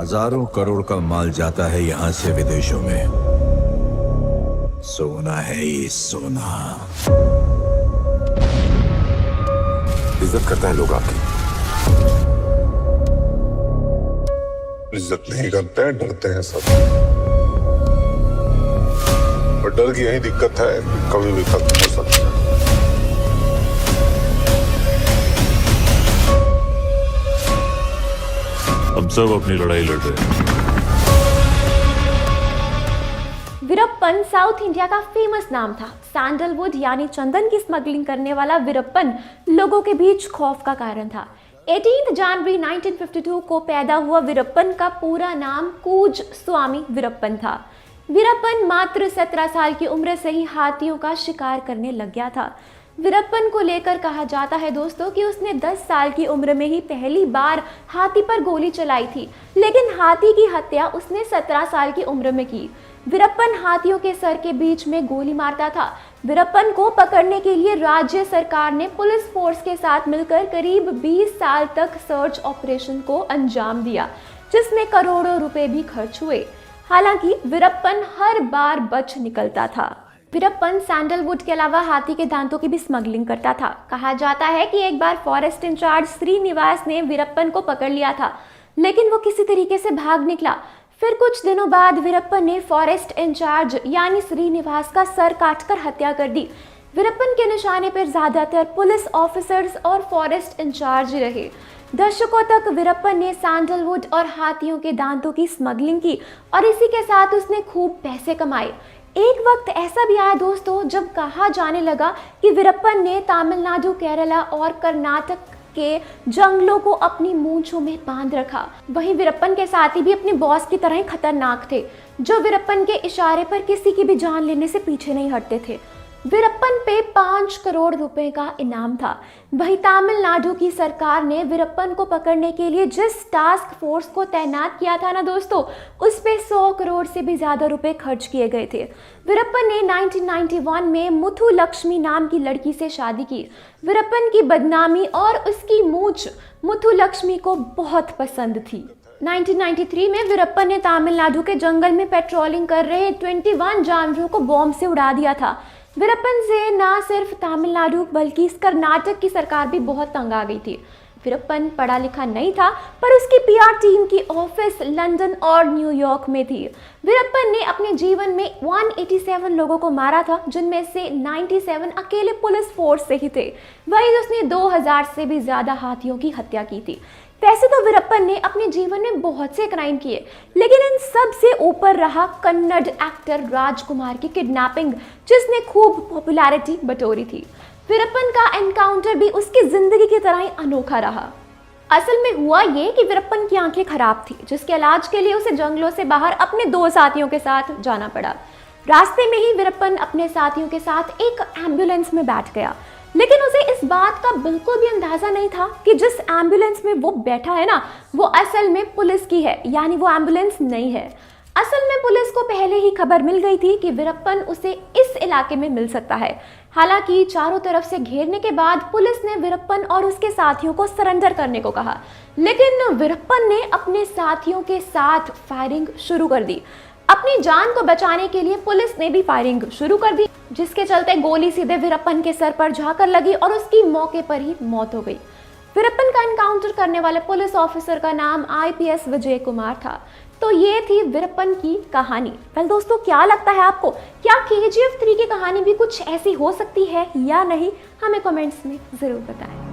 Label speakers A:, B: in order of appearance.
A: हजारों करोड़ का माल जाता है यहाँ से विदेशों में। सोना है ये सोना।
B: इज्जत करता है लोग आपकी, इज्जत नहीं करते हैं, डरते हैं सब। और डर की यही दिक्कत है, कभी भी खत्म हो सकता है।
C: हम सब अपनी लड़ाई लड़ रहे हैं।
D: वीरप्पन साउथ इंडिया का फेमस नाम था। सैंडलवुड यानी चंदन की स्मगलिंग करने वाला वीरप्पन लोगों के बीच खौफ का कारण था। 18 जनवरी 1952 को पैदा हुआ वीरप्पन का पूरा नाम कूज स्वामी वीरप्पन था। वीरप्पन मात्र 17 साल की उम्र से ही हाथियों का शिकार करने लग गया था। वीरप्पन को लेकर कहा जाता है दोस्तों कि उसने 10 साल की उम्र में ही पहली बार हाथी पर गोली चलाई थी, लेकिन हाथी की हत्या उसने 17 साल की उम्र में की। वीरप्पन हाथियों के सर के बीच में गोली मारता था। वीरप्पन को पकड़ने के लिए राज्य सरकार ने पुलिस फोर्स के साथ मिलकर करीब 20 साल तक सर्च ऑपरेशन को अंजाम दिया, जिसमें करोड़ों रुपए भी खर्च हुए। हालांकि वीरप्पन हर बार बच निकलता था। वीरप्पन सैंडलवुड के अलावा हाथी के दांतों की भी स्मगलिंग करता था। कहा जाता है कि एक बार फॉरेस्ट इंचार्ज श्रीनिवास ने वीरप्पन को पकड़ लिया था, लेकिन वो किसी तरीके से भाग निकला। फिर कुछ दिनों बाद वीरप्पन ने फॉरेस्ट इंचार्ज यानी श्रीनिवास का सर काटकर हत्या कर दी। वीरप्पन के निशाने पर ज्यादातर पुलिस ऑफिसर्स और फॉरेस्ट इंचार्ज रहे। दशकों तक वीरप्पन ने सैंडलवुड और हाथियों के दांतों की स्मगलिंग की और इसी के साथ उसने खूब पैसे कमाए। एक वक्त ऐसा भी आया दोस्तों जब कहा जाने लगा कि वीरप्पन ने तमिलनाडु, केरला और कर्नाटक के जंगलों को अपनी मूंछों में बांध रखा। वहीं वीरप्पन के साथी भी अपने बॉस की तरह ही खतरनाक थे, जो वीरप्पन के इशारे पर किसी की भी जान लेने से पीछे नहीं हटते थे। वीरप्पन पे 5 करोड़ रुपए का इनाम था। वहीं तमिलनाडु की सरकार ने वीरप्पन को पकड़ने के लिए जिस टास्क फोर्स को तैनात किया था ना दोस्तों, उस पे 100 करोड़ से भी ज्यादा रुपए खर्च किए गए थे। वीरप्पन ने 1991 में मुथु लक्ष्मी नाम की लड़की से शादी की। वीरप्पन की बदनामी और उसकी मूंछ मुथु लक्ष्मी को बहुत पसंद थी। 1993 में वीरप्पन ने तमिलनाडु के जंगल में पेट्रोलिंग कर रहे 21 जानवरों को बॉम्ब से उड़ा दिया था। वीरप्पन से ना सिर्फ तमिलनाडु बल्कि कर्नाटक की सरकार भी बहुत तंग आ गई थी। वीरप्पन पढ़ा लिखा नहीं था, पर उसकी पीआर टीम की ऑफिस लंदन और न्यूयॉर्क में थी। वीरप्पन ने अपने जीवन में 187 लोगों को मारा था, जिनमें से 97 अकेले पुलिस फोर्स से ही थे। वहीं उसने 2000 से भी ज्यादा हाथियों की हत्या की थी। वैसे तो वीरप्पन ने अपने जीवन में बहुत से क्राइम किए, लेकिन इन सब से ऊपर रहा कन्नड़ एक्टर राजकुमार की किडनैपिंग, जिसने खूब पॉपुलैरिटी बटोरी थी। वीरप्पन का एनकाउंटर भी उसकी जिंदगी की तरह ही अनोखा रहा। असल में हुआ ये कि वीरप्पन की आंखें खराब थी, जिसके इलाज के लिए उसे जंगलों से बाहर अपने 2 साथियों के साथ जाना पड़ा। रास्ते में ही वीरप्पन अपने साथियों के साथ एक एम्बुलेंस में बैठ गया, लेकिन उसे इस बात का बिल्कुल भी अंदाजा नहीं था कि जिस एम्बुलेंस में वो बैठा है ना, वो असल में पुलिस की है, यानी वो एम्बुलेंस नहीं है। असल में पुलिस को पहले ही खबर मिल गई थी कि वीरप्पन उसे इस इलाके में मिल सकता है। हालांकि चारों तरफ से घेरने के बाद पुलिस ने वीरप्पन और उसके साथियों को सरेंडर करने को कहा, लेकिन वीरप्पन ने अपने साथियों के साथ फायरिंग शुरू कर दी। अपनी जान को बचाने के लिए पुलिस ने भी फायरिंग शुरू कर दी, जिसके चलते गोली सीधे वीरप्पन के सर पर जाकर लगी और उसकी मौके पर ही मौत हो गई। वीरप्पन का एनकाउंटर करने वाले पुलिस ऑफिसर का नाम IPS विजय कुमार था। तो ये थी वीरप्पन की कहानी। वेल दोस्तों, क्या लगता है आपको, क्या KGF 3 की कहानी भी कुछ ऐसी हो सकती है या नहीं? हमें कमेंट्स में जरूर बताएं।